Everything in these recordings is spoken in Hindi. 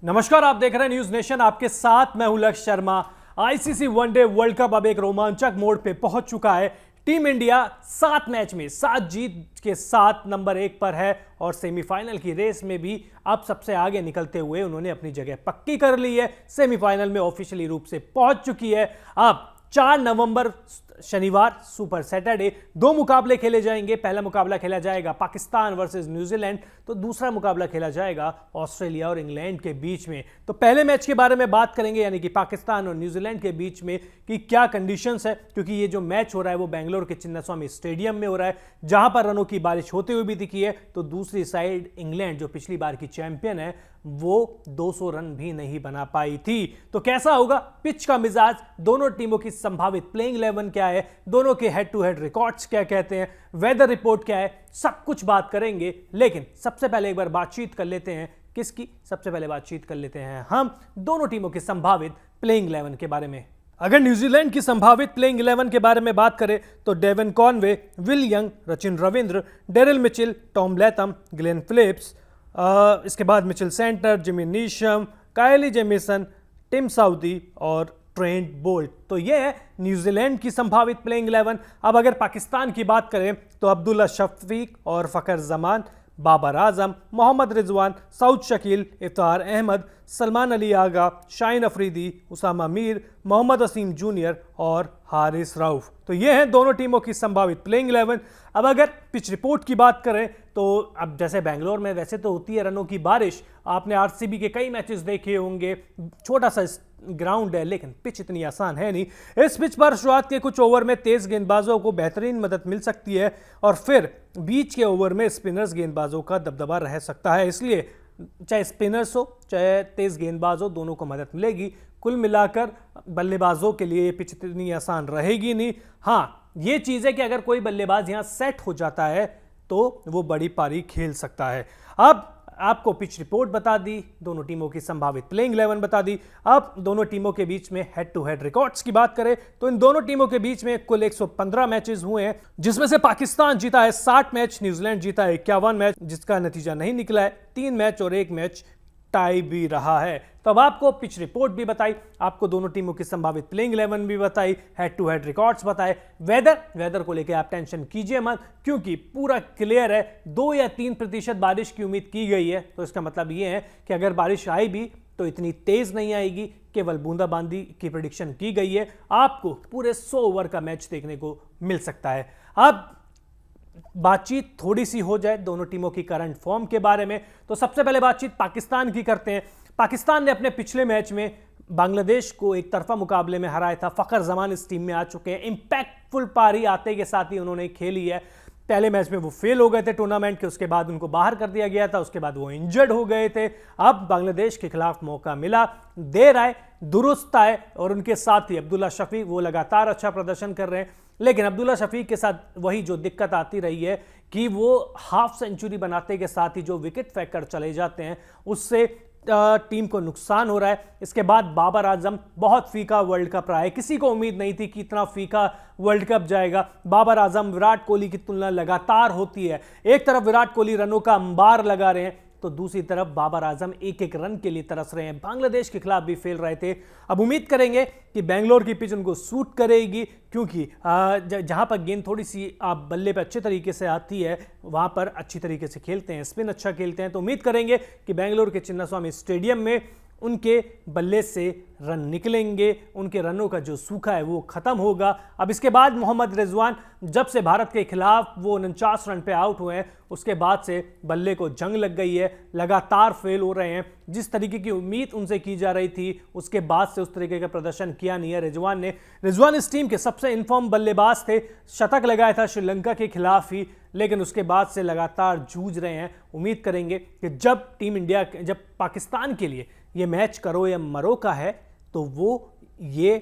नमस्कार, आप देख रहे हैं न्यूज नेशन। आपके साथ मैं हूं लक्ष्य Sharma. ICC one day world cup अब एक रोमांचक मोड़ पे पहुंच चुका है। टीम इंडिया 7 मैच में 7 जीत के साथ नंबर 1 पर है और सेमीफाइनल की रेस में भी अब सबसे आगे निकलते हुए उन्होंने अपनी जगह पक्की कर ली है। सेमीफाइनल में ऑफिशियली रूप से पहुंच चुकी है। अब 4 नवंबर शनिवार सुपर सैटरडे 2 मुकाबले खेले जाएंगे। पहला मुकाबला खेला जाएगा पाकिस्तान वर्सेस न्यूजीलैंड, तो दूसरा मुकाबला खेला जाएगा ऑस्ट्रेलिया और इंग्लैंड के बीच में। तो पहले मैच के बारे में बात करेंगे, यानी कि पाकिस्तान और न्यूजीलैंड के बीच में कि क्या कंडीशंस है, क्योंकि ये जो मैच हो रहा है वो बेंगलोर के चिन्नास्वामी स्टेडियम में हो रहा है, जहां पर रनों की बारिश होते हुए भी दिखी है। तो दूसरी साइड इंग्लैंड, जो पिछली बार की चैंपियन है, वो 200 रन भी नहीं बना पाई थी। तो कैसा होगा पिच का मिजाज, दोनों टीमों की संभावित प्लेइंग 11 क्या है, दोनों के हेड टू हेड रिकॉर्ड्स क्या कहते हैं, वेदर रिपोर्ट क्या है, सब कुछ बात करेंगे। लेकिन सबसे पहले एक बार बातचीत कर लेते हैं। किसकी? सबसे पहले बातचीत कर लेते हैं हम दोनों टीमों की संभावित प्लेइंग 11 के बारे में। अगर न्यूजीलैंड की संभावित प्लेइंग 11 के बारे में बात करें तो Devon Conway, Will Young, Sachin Ravindra, Daryl Mitchell, Tom Latham, Glenn Phillips, इसके बाद Mitchell Santner, Jimmy Neesham, Kyle Jamieson, Tim Southee और ट्रेंट बोल्ट। तो ये है न्यूजीलैंड की संभावित प्लेइंग 11। अब अगर पाकिस्तान की बात करें तो अब्दुल्ला शफीक और फखर जमान, बाबर आजम, मोहम्मद रिजवान, सऊद शकील, इफ्तार अहमद, सलमान अली आगा, शाहीन अफरीदी, उसामा मीर, मोहम्मद असीम जूनियर और हारिस रऊफ। तो ये हैं दोनों टीमों की संभावित प्लेइंग 11। अब अगर पिच रिपोर्ट की बात करें तो अब जैसे बेंगलोर में वैसे तो होती है रनों की बारिश, आपने आरसीबी के कई मैचेस देखे होंगे, छोटा सा ग्राउंड है लेकिन पिच इतनी आसान है नहीं। इस पिच पर शुरुआत के कुछ ओवर में तेज गेंदबाजों को बेहतरीन मदद मिल सकती है और फिर बीच के ओवर में स्पिनर्स गेंदबाजों का दबदबा रह सकता है। इसलिए चाहे स्पिनर्स हो चाहे तेज गेंदबाज हो, दोनों को मदद मिलेगी। कुल मिलाकर बल्लेबाजों के लिए ये पिच इतनी आसान रहेगी नहीं। हाँ, ये चीज़ है कि अगर कोई बल्लेबाज यहाँ सेट हो जाता है तो वो बड़ी पारी खेल सकता है। अब आपको पिच रिपोर्ट बता दी, दोनों टीमों की संभावित प्लेइंग 11 बता दी। अब दोनों टीमों के बीच में हेड टू हेड रिकॉर्ड्स की बात करें तो इन दोनों टीमों के बीच में कुल 115 मैचेस हुए हैं, जिसमें से पाकिस्तान जीता है 60 मैच, न्यूजीलैंड जीता है 51 मैच, जिसका नतीजा नहीं निकला है। 3 मैच और 1 मैच टाई भी रहा है। तो अब आपको पिच रिपोर्ट भी बताई, आपको दोनों टीमों की संभावित प्लेइंग 11 भी बताई, हेड टू हेड रिकॉर्ड्स बताए। वेदर को लेकर आप टेंशन कीजिए मत, क्योंकि पूरा क्लियर है। 2 या 3% बारिश की उम्मीद की गई है। तो इसका मतलब ये है कि अगर बारिश आई भी तो इतनी तेज नहीं आएगी, केवल बूंदाबांदी की प्रेडिक्शन की गई है। आपको पूरे 100 ओवर का मैच देखने को मिल सकता है। अब बातचीत थोड़ी सी हो जाए दोनों टीमों की करंट फॉर्म के बारे में, तो सबसे पहले बातचीत पाकिस्तान की करते हैं। पाकिस्तान ने अपने पिछले मैच में बांग्लादेश को एक तरफा मुकाबले में हराया था। फखर जमान इस टीम में आ चुके हैं। इंपैक्टफुल पारी आते के साथ ही उन्होंने खेली है। पहले मैच में वो फेल हो गए थे टूर्नामेंट के, उसके बाद उनको बाहर कर दिया गया था, उसके बाद वो इंजर्ड हो गए थे। अब बांग्लादेश के खिलाफ मौका मिला, देर आए दुरुस्त आए, और उनके साथ ही अब्दुल्ला शफीक, वो लगातार अच्छा प्रदर्शन कर रहे हैं। लेकिन अब्दुल्ला शफीक के साथ वही जो दिक्कत आती रही है कि वो हाफ सेंचुरी बनाते के साथ ही जो विकेट फेंक कर चले जाते हैं, उससे टीम को नुकसान हो रहा है। इसके बाद बाबर आजम, बहुत फीका वर्ल्ड कप रहा है, किसी को उम्मीद नहीं थी कि इतना फीका वर्ल्ड कप जाएगा। बाबर आजम विराट कोहली की तुलना लगातार होती है। एक तरफ विराट कोहली रनों का अंबार लगा रहे हैं तो दूसरी तरफ बाबर आजम एक एक रन के लिए तरस रहे हैं। बांग्लादेश के खिलाफ भी फेल रहे थे। अब उम्मीद करेंगे कि बेंगलोर की पिच उनको सूट करेगी, क्योंकि जहां पर गेंद थोड़ी सी आप बल्ले पे अच्छे तरीके से आती है वहां पर अच्छी तरीके से खेलते हैं, स्पिन अच्छा खेलते हैं। तो उम्मीद करेंगे कि बेंगलोर के चिन्नास्वामी स्टेडियम में उनके बल्ले से रन निकलेंगे, उनके रनों का जो सूखा है वो खत्म होगा। अब इसके बाद मोहम्मद रिजवान, जब से भारत के खिलाफ वो 49 रन पे आउट हुए हैं, उसके बाद से बल्ले को जंग लग गई है, लगातार फेल हो रहे हैं। जिस तरीके की उम्मीद उनसे की जा रही थी उसके बाद से उस तरीके का प्रदर्शन किया नहीं है रिजवान ने। रिजवान इस टीम के सबसे इन्फॉर्म बल्लेबाज थे, शतक लगाया था श्रीलंका के खिलाफ ही, लेकिन उसके बाद से लगातार जूझ रहे हैं। उम्मीद करेंगे कि जब पाकिस्तान के लिए ये मैच करो या मरो का है तो वो ये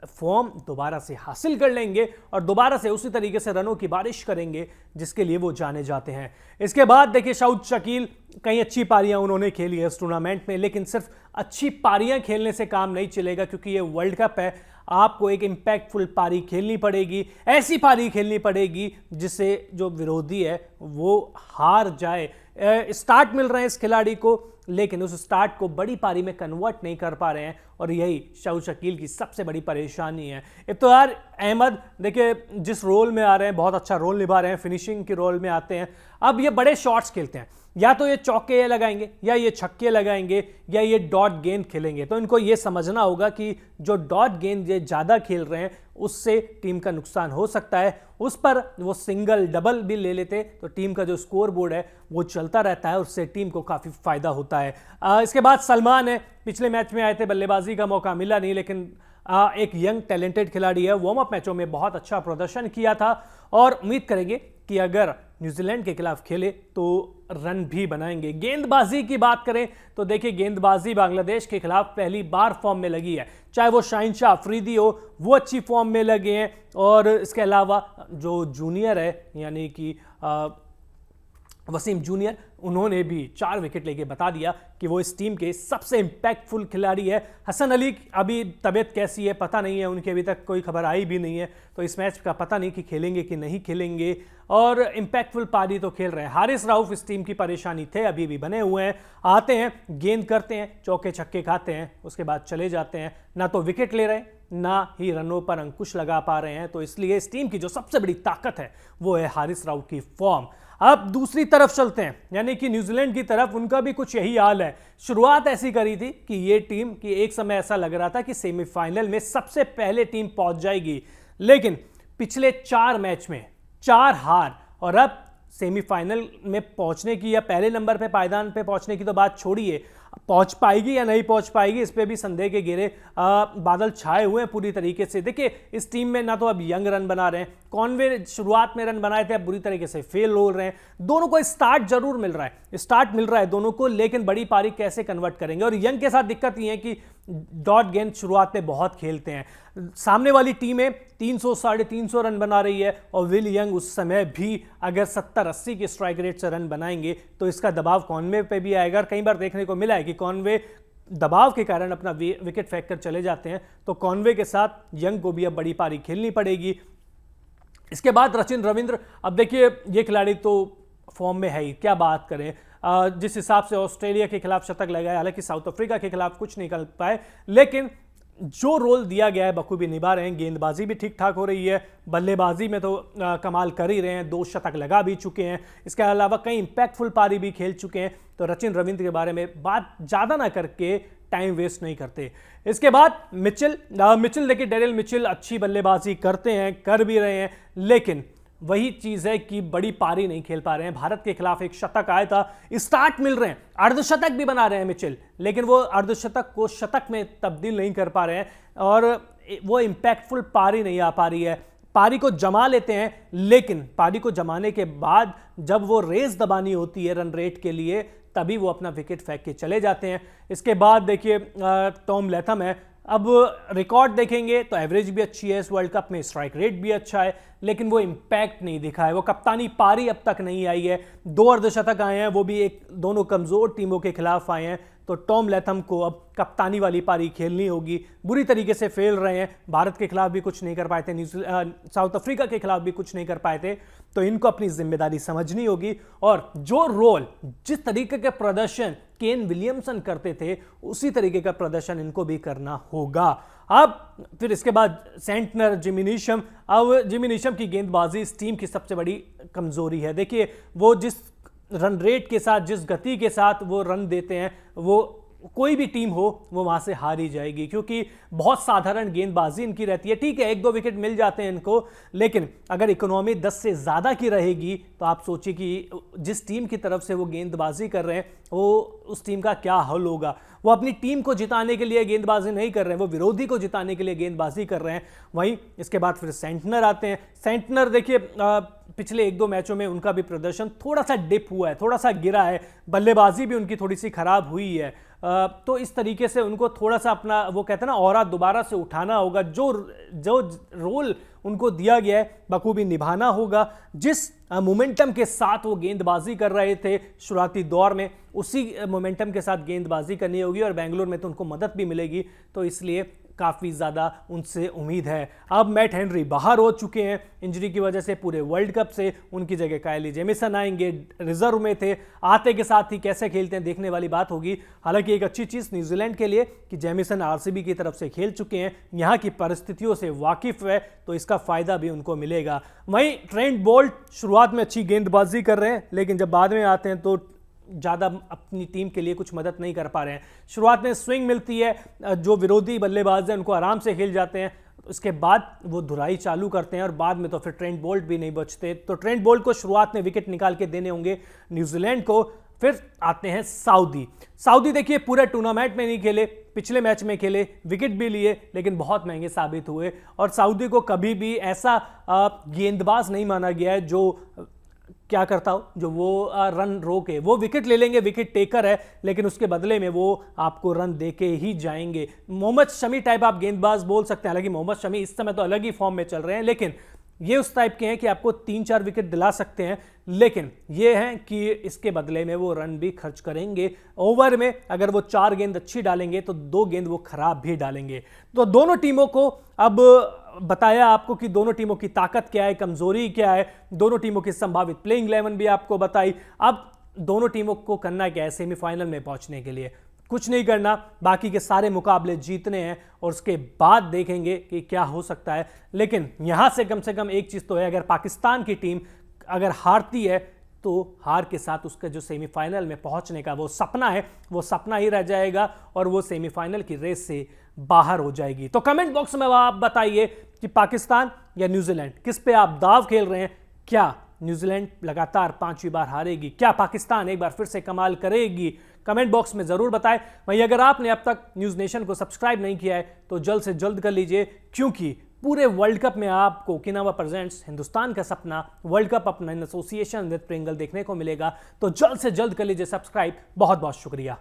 फॉर्म दोबारा से हासिल कर लेंगे और दोबारा से उसी तरीके से रनों की बारिश करेंगे जिसके लिए वो जाने जाते हैं। इसके बाद देखिए सऊद शकील, कई अच्छी पारियां उन्होंने खेली है इस टूर्नामेंट में, लेकिन सिर्फ अच्छी पारियां खेलने से काम नहीं चलेगा, क्योंकि ये वर्ल्ड कप है। आपको एक इंपैक्टफुल पारी खेलनी पड़ेगी, ऐसी पारी खेलनी पड़ेगी जिससे जो विरोधी है वो हार जाए। स्टार्ट मिल रहे हैं इस खिलाड़ी को, लेकिन उस स्टार्ट को बड़ी पारी में कन्वर्ट नहीं कर पा रहे हैं और यही शाहू शकील की सबसे बड़ी परेशानी है। इफ्तिखार अहमद देखिए जिस रोल में आ रहे हैं, बहुत अच्छा रोल निभा रहे हैं, फिनिशिंग के रोल में आते हैं। अब ये बड़े शॉट्स खेलते हैं, या तो ये चौके लगाएंगे या ये छक्के लगाएंगे या ये डॉट गेंद खेलेंगे। तो इनको ये समझना होगा कि जो डॉट गेंद ये ज़्यादा खेल रहे हैं उससे टीम का नुकसान हो सकता है। उस पर वो सिंगल डबल भी ले लेते तो टीम का जो स्कोर बोर्ड है वो चलता रहता है, उससे टीम को काफ़ी फायदा होता है। इसके बाद सलमान है, पिछले मैच में आए थे, बल्लेबाजी का मौका मिला नहीं, लेकिन एक यंग टैलेंटेड खिलाड़ी है, वार्म अप मैचों में बहुत अच्छा प्रदर्शन किया था और उम्मीद करेंगे कि अगर न्यूजीलैंड के खिलाफ खेले तो रन भी बनाएंगे। गेंदबाजी की बात करें तो देखिए गेंदबाजी बांग्लादेश के खिलाफ पहली बार फॉर्म में लगी है, चाहे वो शाहीन शाह अफरीदी हो वो अच्छी फॉर्म में लगे हैं, और इसके अलावा जो जूनियर है यानी कि वसीम जूनियर, उन्होंने भी 4 विकेट लेके बता दिया कि वो इस टीम के सबसे इंपैक्टफुल खिलाड़ी है। हसन अली अभी तबीयत कैसी है पता नहीं है, उनकी अभी तक कोई खबर आई भी नहीं है, तो इस मैच का पता नहीं कि खेलेंगे कि नहीं खेलेंगे। और इंपैक्टफुल पारी तो खेल रहे हैं। हारिस राउफ इस टीम की परेशानी थे, अभी भी बने हुए हैं, आते हैं गेंद करते हैं, चौके छक्के खाते हैं, उसके बाद चले जाते हैं, ना तो विकेट ले रहे हैं ना ही रनों पर अंकुश लगा पा रहे हैं। तो इसलिए इस टीम की जो सबसे बड़ी ताकत है वो है हारिस राउफ की फॉर्म। अब दूसरी तरफ चलते हैं, यानी कि न्यूजीलैंड की तरफ, उनका भी कुछ यही हाल है। शुरुआत ऐसी करी थी कि ये टीम की एक समय ऐसा लग रहा था कि सेमीफाइनल में सबसे पहले टीम पहुंच जाएगी, लेकिन पिछले 4 मैच में 4 हार, और अब सेमीफाइनल में पहुंचने की या पहले नंबर पे पायदान पे पहुंचने की तो बात छोड़िए, पहुंच पाएगी या नहीं पहुंच पाएगी इस पे भी संदेह के घेरे बादल छाए हुए हैं पूरी तरीके से। देखिए इस टीम में ना तो अब यंग रन बना रहे हैं, कॉनवे शुरुआत में रन बनाए थे, अब बुरी तरीके से फेल हो रहे हैं। दोनों को स्टार्ट जरूर मिल रहा है, स्टार्ट मिल रहा है दोनों को, लेकिन बड़ी पारी कैसे कन्वर्ट करेंगे। और यंग के साथ दिक्कत ये है कि डॉट गेंद शुरुआत में बहुत खेलते हैं, सामने वाली टीमें 300 350 रन बना रही है, और विल यंग उस समय भी अगर 70-80 के स्ट्राइक रेट से रन बनाएंगे तो इसका दबाव कॉनवे पे भी आएगा। कई बार देखने को मिला है कि कॉनवे दबाव के कारण अपना विकेट फेंक कर चले जाते हैं, तो कॉनवे के साथ यंग को भी अब बड़ी पारी खेलनी पड़ेगी। इसके बाद सचिन रविंद्र, अब देखिए ये खिलाड़ी तो फॉर्म में है ही, क्या बात करें। जिस हिसाब से ऑस्ट्रेलिया के खिलाफ शतक लगाया, हालांकि साउथ अफ्रीका के खिलाफ कुछ नहीं कर पाए, लेकिन जो रोल दिया गया है बखूबी निभा रहे हैं। गेंदबाजी भी ठीक ठाक हो रही है, बल्लेबाजी में तो कमाल कर ही रहे हैं, 2 शतक लगा भी चुके हैं, इसके अलावा कई इंपैक्टफुल पारी भी खेल चुके हैं। तो सचिन रविंद्र के बारे में बात ज़्यादा ना करके टाइम वेस्ट नहीं करते। इसके बाद मिचेल देखिए, डेरिल मिचेल अच्छी बल्लेबाजी करते हैं, कर भी रहे हैं, लेकिन वही चीज है कि बड़ी पारी नहीं खेल पा रहे हैं। भारत के खिलाफ एक शतक आया था, स्टार्ट मिल रहे हैं, अर्धशतक भी बना रहे हैं मिचेल, लेकिन वो अर्धशतक को शतक में तब्दील नहीं कर पा रहे हैं और वो इंपैक्टफुल पारी नहीं आ पा रही है। पारी को जमा लेते हैं, लेकिन पारी को जमाने के बाद जब वो रेस दबानी होती है रन रेट के लिए, तभी वो अपना विकेट फेंक के चले जाते हैं। इसके बाद देखिए टॉम लैथम है, अब रिकॉर्ड देखेंगे तो एवरेज भी अच्छी है इस वर्ल्ड कप में, स्ट्राइक रेट भी अच्छा है, लेकिन वो इंपैक्ट नहीं दिखा है। वो कप्तानी पारी अब तक नहीं आई है, 2 अर्धशतक आए हैं, वो भी दोनों कमजोर टीमों के खिलाफ आए हैं। तो टॉम लैथम को अब कप्तानी वाली पारी खेलनी होगी, बुरी तरीके से फेल रहे हैं, भारत के खिलाफ भी कुछ नहीं कर पाए थे, साउथ अफ्रीका के खिलाफ भी कुछ नहीं कर पाए थे, तो इनको अपनी जिम्मेदारी समझनी होगी और जो रोल, जिस तरीके का प्रदर्शन केन विलियमसन करते थे, उसी तरीके का प्रदर्शन इनको भी करना होगा। अब फिर इसके बाद सेंटनर, जिमी नीशम। अब जिमी नीशम की गेंदबाजी इस टीम की सबसे बड़ी कमजोरी है। देखिए वो जिस रन रेट के साथ, जिस गति के साथ वो रन देते हैं, वो कोई भी टीम हो वो वहां से हार ही जाएगी, क्योंकि बहुत साधारण गेंदबाजी इनकी रहती है। ठीक है 1-2 विकेट मिल जाते हैं इनको, लेकिन अगर इकोनॉमी 10 से ज़्यादा की रहेगी तो आप सोचिए कि जिस टीम की तरफ से वो गेंदबाजी कर रहे हैं वो उस टीम का क्या हल होगा। वो अपनी टीम को जिताने के लिए गेंदबाजी नहीं कर रहे हैं, वो विरोधी को जिताने के लिए गेंदबाजी कर रहे हैं। वहीं इसके बाद फिर सेंटनर आते हैं। सेंटनर देखिए पिछले 1-2 मैचों में उनका भी प्रदर्शन थोड़ा सा डिप हुआ है, थोड़ा सा गिरा है, बल्लेबाजी भी उनकी थोड़ी सी खराब हुई है। तो इस तरीके से उनको थोड़ा सा अपना वो कहते हैं ना ऑरा दोबारा से उठाना होगा, जो रोल उनको दिया गया है बखूबी निभाना होगा। जिस मोमेंटम के साथ वो गेंदबाजी कर रहे थे शुरुआती दौर में, उसी मोमेंटम के साथ गेंदबाजी करनी होगी और बेंगलुरु में तो उनको मदद भी मिलेगी। तो इसलिए काफ़ी ज़्यादा उनसे उम्मीद है। अब मैट हेनरी बाहर हो चुके हैं इंजरी की वजह से पूरे वर्ल्ड कप से, उनकी जगह कायली जेमिसन आएंगे, रिजर्व में थे, आते के साथ ही कैसे खेलते हैं देखने वाली बात होगी। हालांकि एक अच्छी चीज़ न्यूजीलैंड के लिए कि जेमिसन आरसीबी की तरफ से खेल चुके हैं, यहाँ की परिस्थितियों से वाकिफ है, तो इसका फायदा भी उनको मिलेगा। वहीं ट्रेंट बोल्ट शुरुआत में अच्छी गेंदबाजी कर रहे हैं, लेकिन जब बाद में आते हैं तो ज़्यादा अपनी टीम के लिए कुछ मदद नहीं कर पा रहे हैं। शुरुआत में स्विंग मिलती है, जो विरोधी बल्लेबाज हैं उनको आराम से खेल जाते हैं, उसके बाद वो धुलाई चालू करते हैं और बाद में तो फिर ट्रेंट बोल्ट भी नहीं बचते। तो ट्रेंट बोल्ट को शुरुआत में विकेट निकाल के देने होंगे न्यूजीलैंड को। फिर आते हैं सऊदी देखिए पूरे टूर्नामेंट में नहीं खेले, पिछले मैच में खेले, विकेट भी लिए, लेकिन बहुत महंगे साबित हुए। और सऊदी को कभी भी ऐसा गेंदबाज नहीं माना गया है जो क्या करता हो, जो वो रन रोके। वो विकेट ले लेंगे, विकेट टेकर है, लेकिन उसके बदले में वो आपको रन देके ही जाएंगे। मोहम्मद शमी टाइप आप गेंदबाज बोल सकते हैं, हालांकि मोहम्मद शमी इस समय तो अलग ही फॉर्म में चल रहे हैं, लेकिन ये उस टाइप के हैं कि आपको 3-4 विकेट दिला सकते हैं, लेकिन ये हैं कि इसके बदले में वो रन भी खर्च करेंगे। ओवर में अगर वो 4 गेंद अच्छी डालेंगे तो 2 गेंद वो खराब भी डालेंगे। तो दोनों टीमों को अब बताया आपको कि दोनों टीमों की ताकत क्या है, कमजोरी क्या है, दोनों टीमों की संभावित प्लेइंग 11 भी आपको बताई। अब दोनों टीमों को करना क्या है सेमीफाइनल में पहुंचने के लिए? कुछ नहीं करना, बाकी के सारे मुकाबले जीतने हैं और उसके बाद देखेंगे कि क्या हो सकता है। लेकिन यहां से कम एक चीज तो है, अगर पाकिस्तान की टीम अगर हारती है तो हार के साथ उसका जो सेमीफाइनल में पहुंचने का वो सपना है, वो सपना ही रह जाएगा और वो सेमीफाइनल की रेस से बाहर हो जाएगी। तो कमेंट बॉक्स में आप बताइए कि पाकिस्तान या न्यूजीलैंड, किस पे आप दाव खेल रहे हैं? क्या न्यूजीलैंड लगातार 5वीं बार हारेगी? क्या पाकिस्तान एक बार फिर से कमाल करेगी? कमेंट बॉक्स में जरूर बताएं। वहीं अगर आपने अब तक न्यूज नेशन को सब्सक्राइब नहीं किया है तो जल्द से जल्द कर लीजिए, क्योंकि पूरे वर्ल्ड कप में आपको ओकिनावा प्रेजेंट्स हिंदुस्तान का सपना वर्ल्ड कप अपना इन एसोसिएशन विद प्रिंगल देखने को मिलेगा। तो जल्द से जल्द कर लीजिए सब्सक्राइब। बहुत बहुत शुक्रिया।